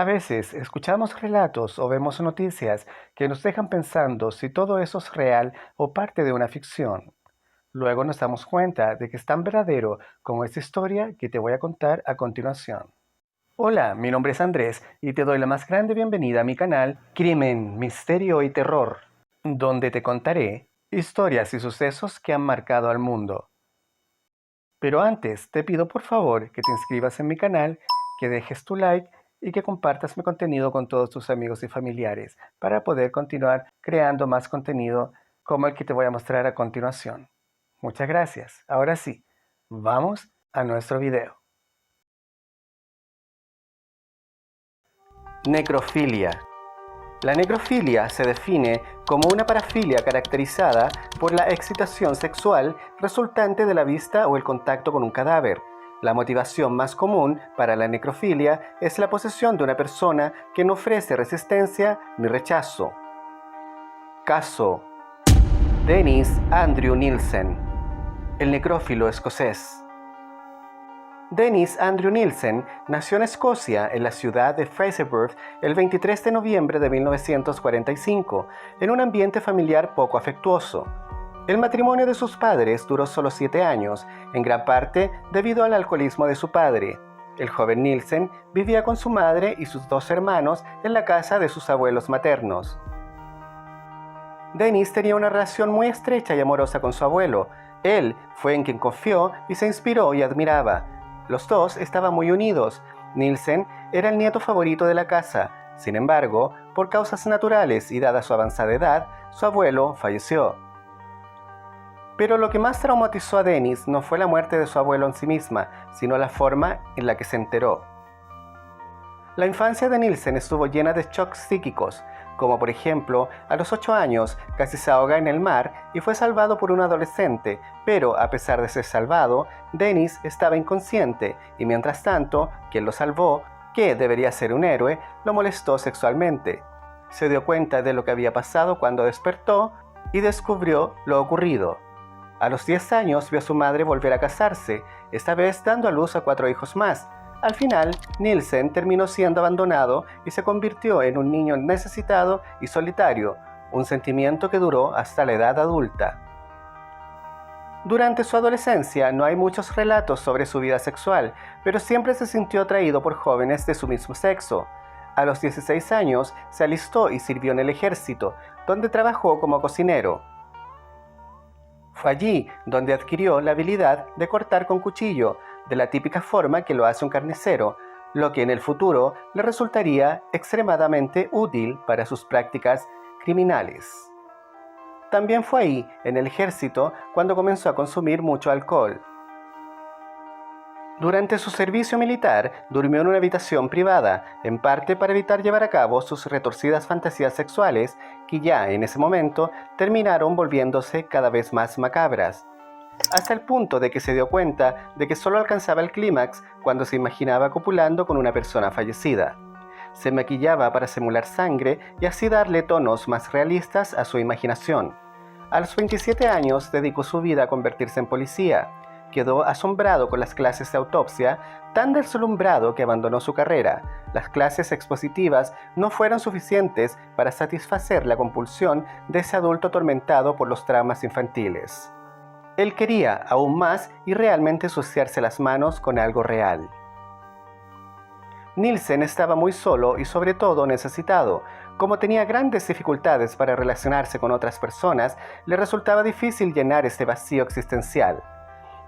veces escuchamos relatos o vemos noticias que nos dejan pensando si todo eso es real o parte de una ficción. Luego nos damos cuenta de que es tan verdadero como esta historia que te voy a contar a continuación. Hola, mi nombre es Andrés y te doy la más grande bienvenida a mi canal Crimen, Misterio y Terror, donde te contaré historias y sucesos que han marcado al mundo. Pero antes te pido por favor que te inscribas en mi canal, que dejes tu like y que compartas mi contenido con todos tus amigos y familiares para poder continuar creando más contenido como el que te voy a mostrar a continuación. Muchas gracias. Ahora sí, vamos a nuestro video. Necrofilia. La necrofilia se define como una parafilia caracterizada por la excitación sexual resultante de la vista o el contacto con un cadáver. La motivación más común para la necrofilia es la posesión de una persona que no ofrece resistencia ni rechazo. Caso: Dennis Andrew Nielsen, el necrófilo escocés. Dennis Andrew Nielsen nació en Escocia, en la ciudad de Fraserburgh, el 23 de noviembre de 1945, en un ambiente familiar poco afectuoso. El matrimonio de sus padres duró solo 7 años, en gran parte debido al alcoholismo de su padre. El joven Nielsen vivía con su madre y sus 2 hermanos en la casa de sus abuelos maternos. Dennis tenía una relación muy estrecha y amorosa con su abuelo. Él fue en quien confió y se inspiró y admiraba. Los dos estaban muy unidos. Nielsen era el nieto favorito de la casa. Sin embargo, por causas naturales y dada su avanzada edad, su abuelo falleció. Pero lo que más traumatizó a Dennis no fue la muerte de su abuelo en sí misma, sino la forma en la que se enteró. La infancia de Nielsen estuvo llena de shocks psíquicos, como por ejemplo, a los 8 años casi se ahoga en el mar y fue salvado por un adolescente, pero a pesar de ser salvado, Dennis estaba inconsciente y mientras tanto, quien lo salvó, que debería ser un héroe, lo molestó sexualmente. Se dio cuenta de lo que había pasado cuando despertó y descubrió lo ocurrido. A los 10 años vio a su madre volver a casarse, esta vez dando a luz a 4 hijos más. Al final, Nielsen terminó siendo abandonado y se convirtió en un niño necesitado y solitario, un sentimiento que duró hasta la edad adulta. Durante su adolescencia no hay muchos relatos sobre su vida sexual, pero siempre se sintió atraído por jóvenes de su mismo sexo. A los 16 años se alistó y sirvió en el ejército, donde trabajó como cocinero. Fue allí donde adquirió la habilidad de cortar con cuchillo, de la típica forma que lo hace un carnicero, lo que en el futuro le resultaría extremadamente útil para sus prácticas criminales. También fue ahí, en el ejército, cuando comenzó a consumir mucho alcohol. Durante su servicio militar, durmió en una habitación privada, en parte para evitar llevar a cabo sus retorcidas fantasías sexuales, que ya en ese momento terminaron volviéndose cada vez más macabras. Hasta el punto de que se dio cuenta de que solo alcanzaba el clímax cuando se imaginaba copulando con una persona fallecida. Se maquillaba para simular sangre y así darle tonos más realistas a su imaginación. A los 27 años dedicó su vida a convertirse en policía. Quedó asombrado con las clases de autopsia, tan deslumbrado que abandonó su carrera. Las clases expositivas no fueron suficientes para satisfacer la compulsión de ese adulto atormentado por los traumas infantiles. Él quería aún más y realmente ensuciarse las manos con algo real. Nielsen estaba muy solo y sobre todo necesitado. Como tenía grandes dificultades para relacionarse con otras personas, le resultaba difícil llenar este vacío existencial.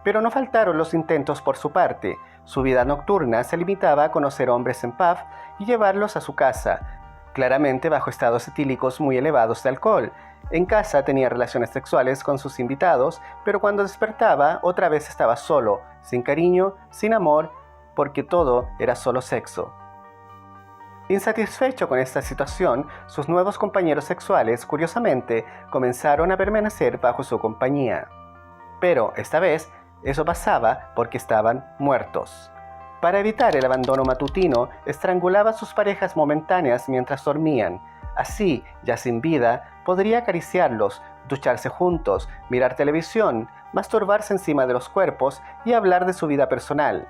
Pero no faltaron los intentos por su parte. Su vida nocturna se limitaba a conocer hombres en pub y llevarlos a su casa, claramente bajo estados etílicos muy elevados de alcohol. En casa tenía relaciones sexuales con sus invitados, pero cuando despertaba otra vez estaba solo, sin cariño, sin amor, porque todo era solo sexo. Insatisfecho con esta situación, sus nuevos compañeros sexuales, curiosamente, comenzaron a permanecer bajo su compañía. Pero esta vez, eso pasaba porque estaban muertos. Para evitar el abandono matutino, estrangulaba a sus parejas momentáneas mientras dormían. Así, ya sin vida, podría acariciarlos, ducharse juntos, mirar televisión, masturbarse encima de los cuerpos y hablar de su vida personal.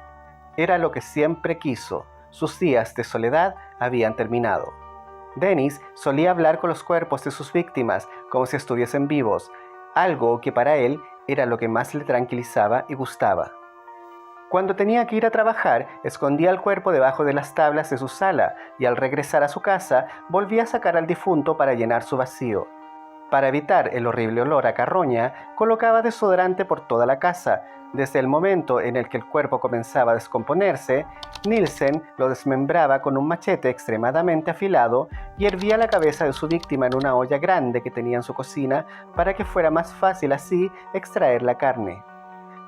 Era lo que siempre quiso. sus días de soledad habían terminado. Dennis solía hablar con los cuerpos de sus víctimas como si estuviesen vivos, algo que para él era lo que más le tranquilizaba y gustaba. Cuando tenía que ir a trabajar, escondía el cuerpo debajo de las tablas de su sala y al regresar a su casa volvía a sacar al difunto para llenar su vacío. Para evitar el horrible olor a carroña, colocaba desodorante por toda la casa. Desde el momento en el que el cuerpo comenzaba a descomponerse, Nielsen lo desmembraba con un machete extremadamente afilado y hervía la cabeza de su víctima en una olla grande que tenía en su cocina para que fuera más fácil así extraer la carne.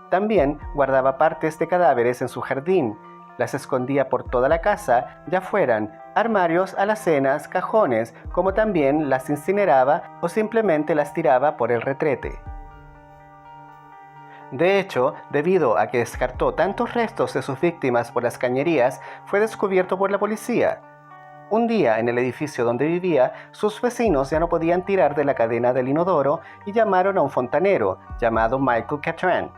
También guardaba partes de cadáveres en su jardín. Las escondía por toda la casa, ya fueran armarios, alacenas, cajones, como también las incineraba o simplemente las tiraba por el retrete. De hecho, debido a que descartó tantos restos de sus víctimas por las cañerías, fue descubierto por la policía. Un día, en el edificio donde vivía, sus vecinos ya no podían tirar de la cadena del inodoro y llamaron a un fontanero llamado Michael Catran.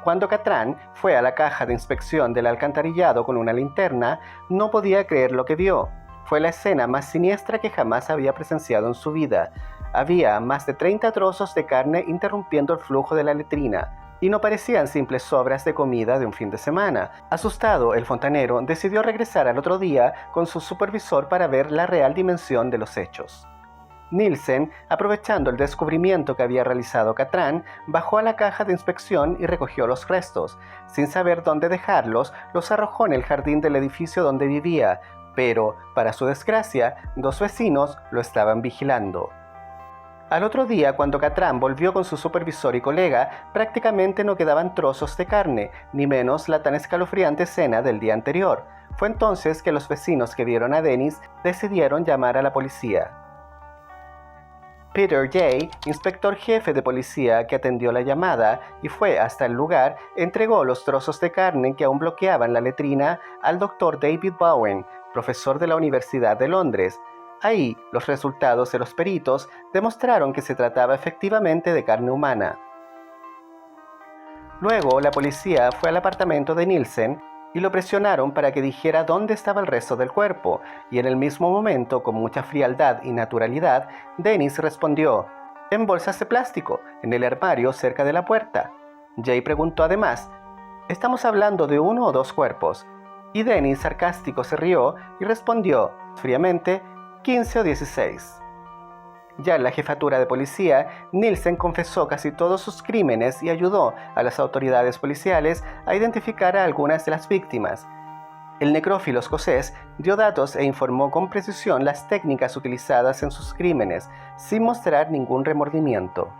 Cuando Catran fue a la caja de inspección del alcantarillado con una linterna, no podía creer lo que vio. Fue la escena más siniestra que jamás había presenciado en su vida. Había más de 30 trozos de carne interrumpiendo el flujo de la letrina, y no parecían simples sobras de comida de un fin de semana. Asustado, el fontanero decidió regresar al otro día con su supervisor para ver la real dimensión de los hechos. Nielsen, aprovechando el descubrimiento que había realizado Catran, bajó a la caja de inspección y recogió los restos. Sin saber dónde dejarlos, los arrojó en el jardín del edificio donde vivía, pero, para su desgracia, 2 vecinos lo estaban vigilando. Al otro día, cuando Catran volvió con su supervisor y colega, prácticamente no quedaban trozos de carne, ni menos la tan escalofriante escena del día anterior. Fue entonces que los vecinos que vieron a Dennis decidieron llamar a la policía. Peter Jay, inspector jefe de policía que atendió la llamada y fue hasta el lugar, entregó los trozos de carne que aún bloqueaban la letrina al Dr. David Bowen, profesor de la Universidad de Londres. Ahí, los resultados de los peritos demostraron que se trataba efectivamente de carne humana. Luego, la policía fue al apartamento de Nielsen y lo presionaron para que dijera dónde estaba el resto del cuerpo, y en el mismo momento, con mucha frialdad y naturalidad, Dennis respondió: «En bolsas de plástico, en el armario cerca de la puerta». Jay preguntó además: «¿Estamos hablando de 1 o 2 cuerpos?». Y Dennis, sarcástico, se rió y respondió fríamente: «15 o 16». Ya en la jefatura de policía, Nielsen confesó casi todos sus crímenes y ayudó a las autoridades policiales a identificar a algunas de las víctimas. El necrófilo escocés dio datos e informó con precisión las técnicas utilizadas en sus crímenes, sin mostrar ningún remordimiento.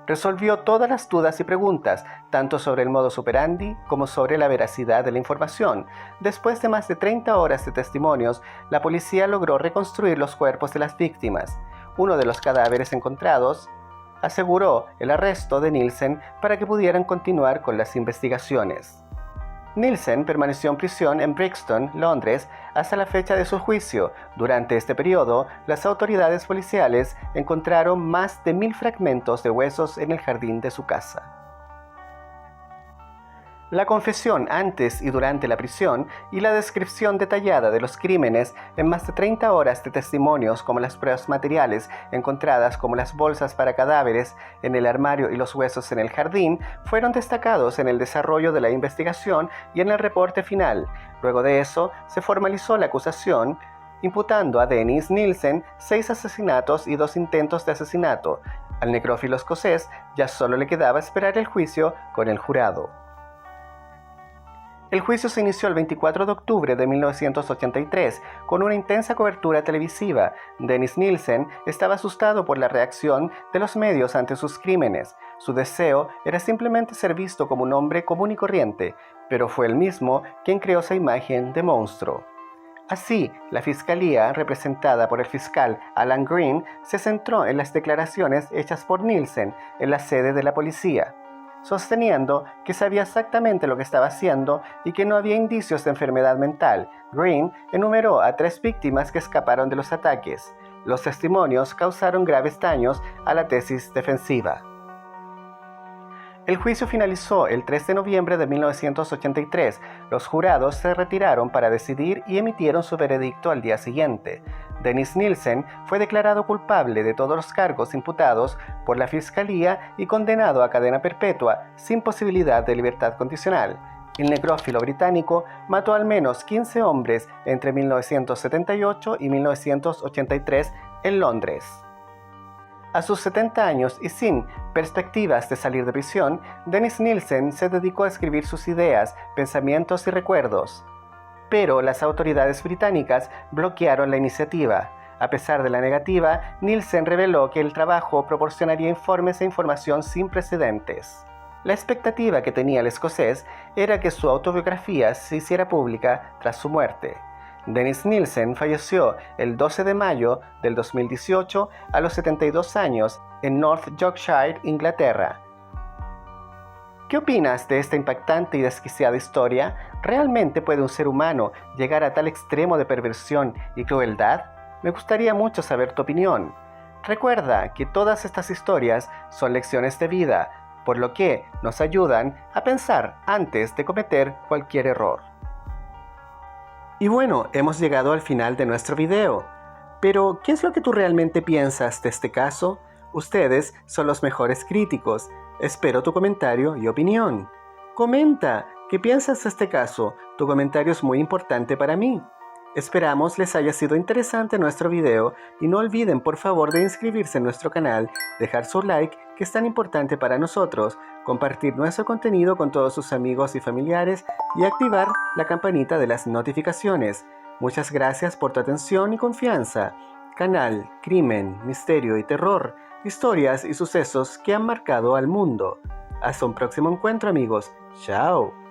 Resolvió todas las dudas y preguntas, tanto sobre el modus operandi como sobre la veracidad de la información. Después de más de 30 horas de testimonios, la policía logró reconstruir los cuerpos de las víctimas. Uno de los cadáveres encontrados aseguró el arresto de Nielsen para que pudieran continuar con las investigaciones. Nielsen permaneció en prisión en Brixton, Londres, hasta la fecha de su juicio. Durante este periodo, las autoridades policiales encontraron más de 1000 fragmentos de huesos en el jardín de su casa. La confesión antes y durante la prisión y la descripción detallada de los crímenes en más de 30 horas de testimonios, como las pruebas materiales encontradas como las bolsas para cadáveres en el armario y los huesos en el jardín, fueron destacados en el desarrollo de la investigación y en el reporte final. Luego de eso, se formalizó la acusación, imputando a Dennis Nielsen 6 asesinatos y 2 intentos de asesinato. Al necrófilo escocés ya solo le quedaba esperar el juicio con el jurado. El juicio se inició el 24 de octubre de 1983 con una intensa cobertura televisiva. Dennis Nielsen estaba asustado por la reacción de los medios ante sus crímenes. Su deseo era simplemente ser visto como un hombre común y corriente, pero fue él mismo quien creó esa imagen de monstruo. Así, la fiscalía, representada por el fiscal Alan Green, se centró en las declaraciones hechas por Nielsen en la sede de la policía, sosteniendo que sabía exactamente lo que estaba haciendo y que no había indicios de enfermedad mental. Green enumeró a 3 víctimas que escaparon de los ataques. Los testimonios causaron graves daños a la tesis defensiva. El juicio finalizó el 3 de noviembre de 1983. Los jurados se retiraron para decidir y emitieron su veredicto al día siguiente. Dennis Nielsen fue declarado culpable de todos los cargos imputados por la Fiscalía y condenado a cadena perpetua, sin posibilidad de libertad condicional. El necrófilo británico mató al menos 15 hombres entre 1978 y 1983 en Londres. A sus 70 años y sin perspectivas de salir de prisión, Dennis Nielsen se dedicó a escribir sus ideas, pensamientos y recuerdos. Pero las autoridades británicas bloquearon la iniciativa. A pesar de la negativa, Nielsen reveló que el trabajo proporcionaría informes e información sin precedentes. La expectativa que tenía el escocés era que su autobiografía se hiciera pública tras su muerte. Dennis Nielsen falleció el 12 de mayo del 2018 a los 72 años en North Yorkshire, Inglaterra. ¿Qué opinas de esta impactante y desquiciada historia? ¿Realmente puede un ser humano llegar a tal extremo de perversión y crueldad? Me gustaría mucho saber tu opinión. Recuerda que todas estas historias son lecciones de vida, por lo que nos ayudan a pensar antes de cometer cualquier error. Y bueno, hemos llegado al final de nuestro video. Pero, ¿qué es lo que tú realmente piensas de este caso? Ustedes son los mejores críticos. Espero tu comentario y opinión. Comenta, ¿qué piensas de este caso? Tu comentario es muy importante para mí. Esperamos les haya sido interesante nuestro video y no olviden por favor de inscribirse en nuestro canal, dejar su like que es tan importante para nosotros, compartir nuestro contenido con todos sus amigos y familiares y activar la campanita de las notificaciones. Muchas gracias por tu atención y confianza. Canal Crimen, Misterio y Terror, historias y sucesos que han marcado al mundo. Hasta un próximo encuentro amigos. Chao.